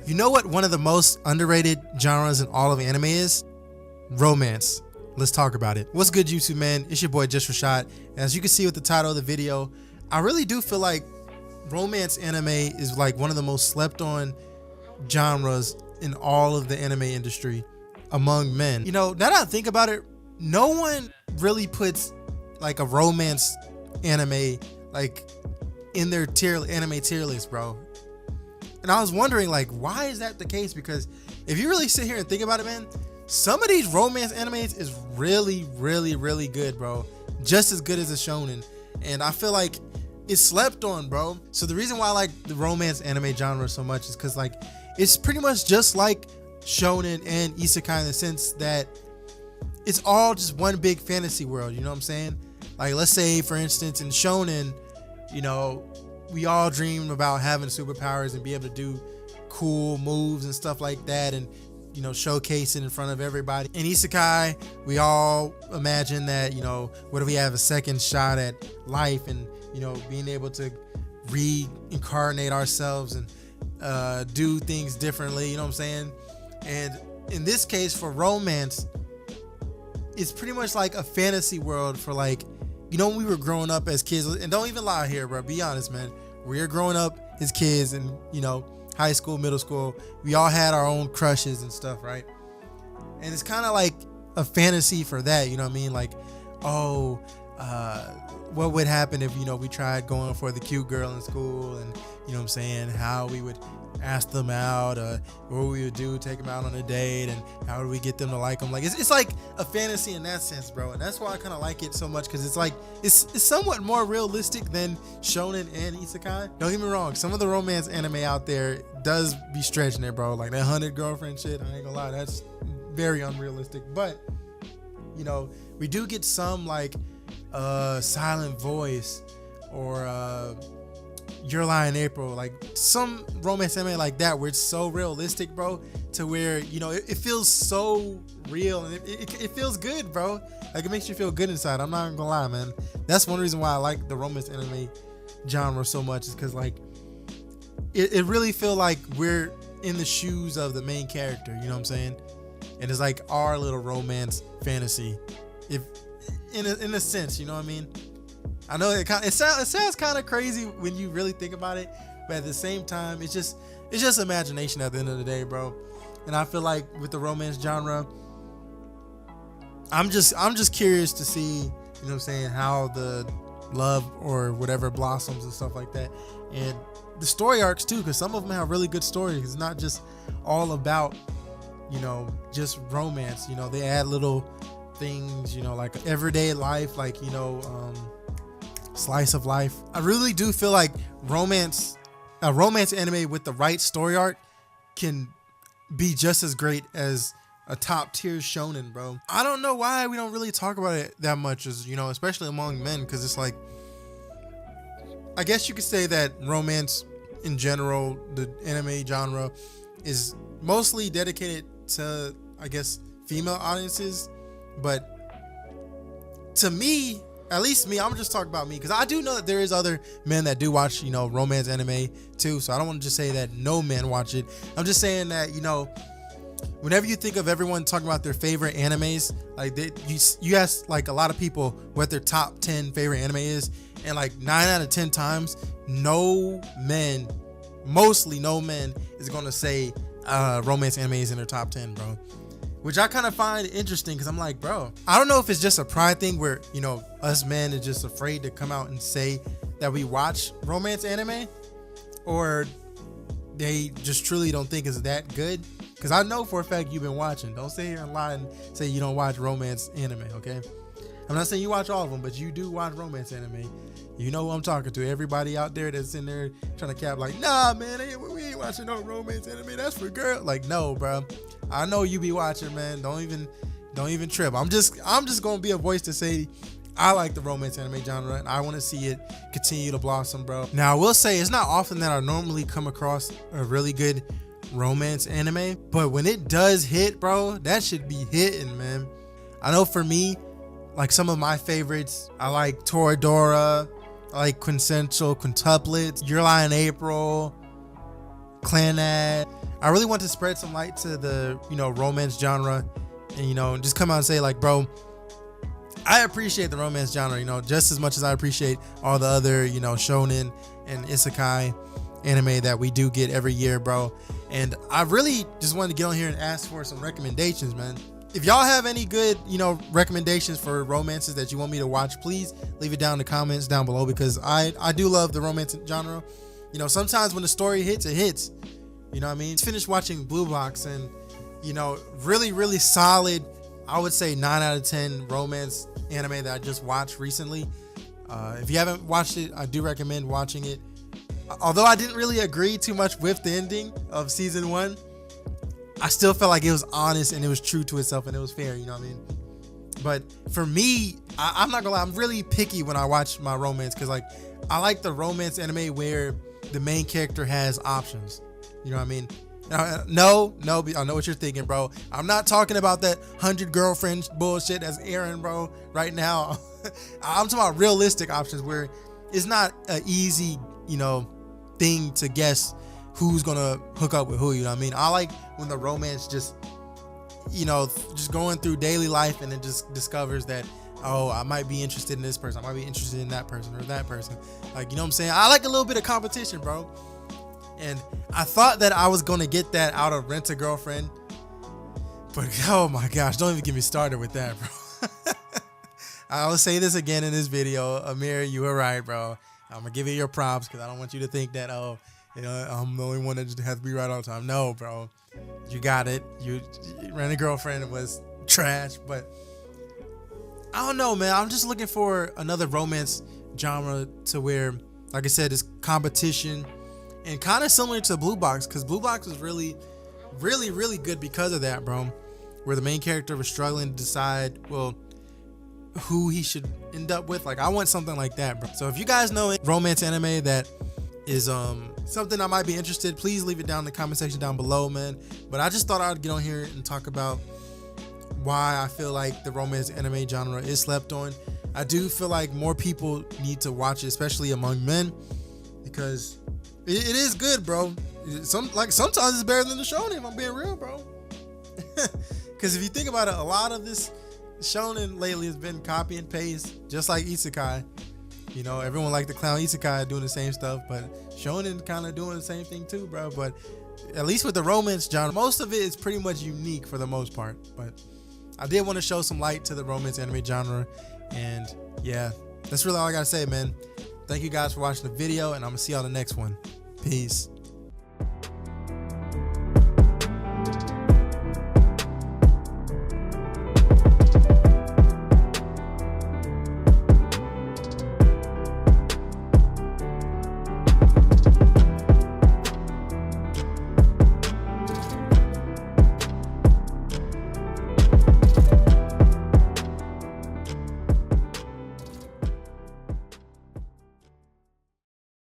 You know what one of the most underrated genres in all of anime is? Romance. Let's talk about it. What's good, YouTube man? It's your boy Just Rashad. As you can see with the title of the video, I really do feel like romance anime is like one of the most slept on genres in all of the anime industry among men. You know, now that I think about it, no one really puts like a romance anime like in their anime tier list, bro. And I was wondering, like, why is that the case? Because if you really sit here and think about it, man, some of these romance animes is really, really, really good, bro. Just as good as a shonen. And I feel like it's slept on, bro. So the reason why I like the romance anime genre so much is because, like, it's pretty much just like shonen and isekai in the sense that it's all just one big fantasy world. You know what I'm saying? Like, let's say, for instance, in shonen, you know, we all dream about having superpowers and be able to do cool moves and stuff like that, and you know, showcase it in front of everybody. In isekai, we all imagine that, you know, what if we have a second shot at life and, you know, being able to reincarnate ourselves and do things differently, you know what I'm saying? And in this case, for romance, it's pretty much like a fantasy world for, like, you know, when we were growing up as kids, and don't even lie here, bro, be honest, man. We were growing up as kids and, you know, high school, middle school, we all had our own crushes and stuff, right? And it's kind of like a fantasy for that, you know what I mean? Like, oh, what would happen if, you know, we tried going for the cute girl in school, and, you know what I'm saying, how we would ask them out, what we would do, take them out on a date, and how do we get them to like them? Like, it's like a fantasy in that sense, bro. And that's why I kind of like it so much, because it's like it's somewhat more realistic than shonen and isekai. Don't get me wrong, some of the romance anime out there does be stretching it, bro. Like that 100 girlfriend shit, I ain't gonna lie, that's very unrealistic. But you know, we do get some like Silent Voice or Your Lie in April, like some romance anime like that where it's so realistic, bro, to where, you know, it feels so real, and it feels good, bro. Like, it makes you feel good inside. I'm not gonna lie, man. That's one reason why I like the romance anime genre so much, is because, like, it really feel like we're in the shoes of the main character, you know what I'm saying? And it's like our little romance fantasy, if in a sense, you know what I mean? I know it sounds kind of crazy when you really think about it, but at the same time, it's just imagination at the end of the day, bro. And I feel like with the romance genre, I'm just curious to see, you know what I'm saying, how the love or whatever blossoms and stuff like that, and the story arcs too, because some of them have really good stories. It's not just all about, you know, just romance. You know, they add little things, you know, like everyday life, like, you know, slice of life. I really do feel like a romance anime with the right story arc can be just as great as a top tier shonen, bro. I don't know why we don't really talk about it that much, as, you know, especially among men, because it's like, I guess you could say that romance in general, the anime genre, is mostly dedicated to, I guess, female audiences. But to me, at least me, I'm just talking about me, because I do know that there is other men that do watch, you know, romance anime too. So I don't want to just say that no men watch it. I'm just saying that, you know, whenever you think of everyone talking about their favorite animes, like you ask like a lot of people what their top 10 favorite anime is, and like 9 out of 10 times, mostly no men is gonna say romance anime is in their top 10, bro. Which I kind of find interesting, because I'm like, bro, I don't know if it's just a pride thing where, you know, us men are just afraid to come out and say that we watch romance anime, or they just truly don't think it's that good. Because I know for a fact you've been watching. Don't sit here and lie and say you don't watch romance anime, okay? I'm not saying you watch all of them, but you do watch romance anime. You know who I'm talking to. Everybody out there that's in there trying to cap like, nah, man, we ain't watching no romance anime. That's for girls. Like, no, bro. I know you be watching, man. Don't even trip. I'm just gonna be a voice to say I like the romance anime genre, and I want to see it continue to blossom, bro. Now, I will say it's not often that I normally come across a really good romance anime, but when it does hit, bro, that should be hitting, man. I know for me, like some of my favorites, I like Toradora, I like Quintessential Quintuplets, Your Lie in April, Clanad. I really want to spread some light to the, you know, romance genre, and, you know, just come out and say like, bro, I appreciate the romance genre, you know, just as much as I appreciate all the other, you know, shonen and isekai anime that we do get every year, bro. And I really just wanted to get on here and ask for some recommendations, man. If y'all have any good, you know, recommendations for romances that you want me to watch, please leave it down in the comments down below, because I do love the romance genre. You know, sometimes when the story hits, it hits. You know what I mean? Finished watching Blue Box, and, you know, really solid, I would say 9 out of 10 romance anime that I just watched recently. If you haven't watched it, I do recommend watching it. Although I didn't really agree too much with the ending of season 1, I still felt like it was honest and it was true to itself and it was fair, you know what I mean? But for me, I'm not gonna lie, I'm really picky when I watch my romance, because like I like the romance anime where the main character has options. You know what I mean? No, I know what you're thinking, bro. I'm not talking about that 100 girlfriends bullshit that's airing, bro, right now. I'm talking about realistic options where it's not an easy, you know, thing to guess who's gonna hook up with who, you know what I mean? I like when the romance just, you know, just going through daily life and it just discovers that, oh, I might be interested in this person, I might be interested in that person or that person. Like, you know what I'm saying? I like a little bit of competition, bro. And I thought that I was gonna get that out of Rent a Girlfriend, but oh my gosh, don't even get me started with that, bro. I'll say this again in this video, Amir, you were right, bro. I'm gonna give you your props, because I don't want you to think that, oh, you know, I'm the only one that just has to be right all the time. No, bro, you got it. You Rent a Girlfriend was trash, but I don't know, man. I'm just looking for another romance genre to where, like I said, it's competition. And kind of similar to Blue Box, because Blue Box was really good because of that, bro. Where the main character was struggling to decide, well, who he should end up with. Like, I want something like that, bro. So if you guys know romance anime that is something I might be interested, please leave it down in the comment section down below, man. But I just thought I'd get on here and talk about why I feel like the romance anime genre is slept on. I do feel like more people need to watch it, especially among men, because it is good, bro. Sometimes it's better than the shonen, if I'm being real, bro. Because if you think about it, a lot of this shonen lately has been copy and paste, just like isekai. You know, everyone like the clown isekai doing the same stuff, but shonen kind of doing the same thing too, bro. But at least with the romance genre, most of it is pretty much unique for the most part. But I did want to show some light to the romance anime genre, and yeah, that's really all I gotta say, man. Thank you guys for watching the video, and I'm gonna see y'all in the next one. Peace.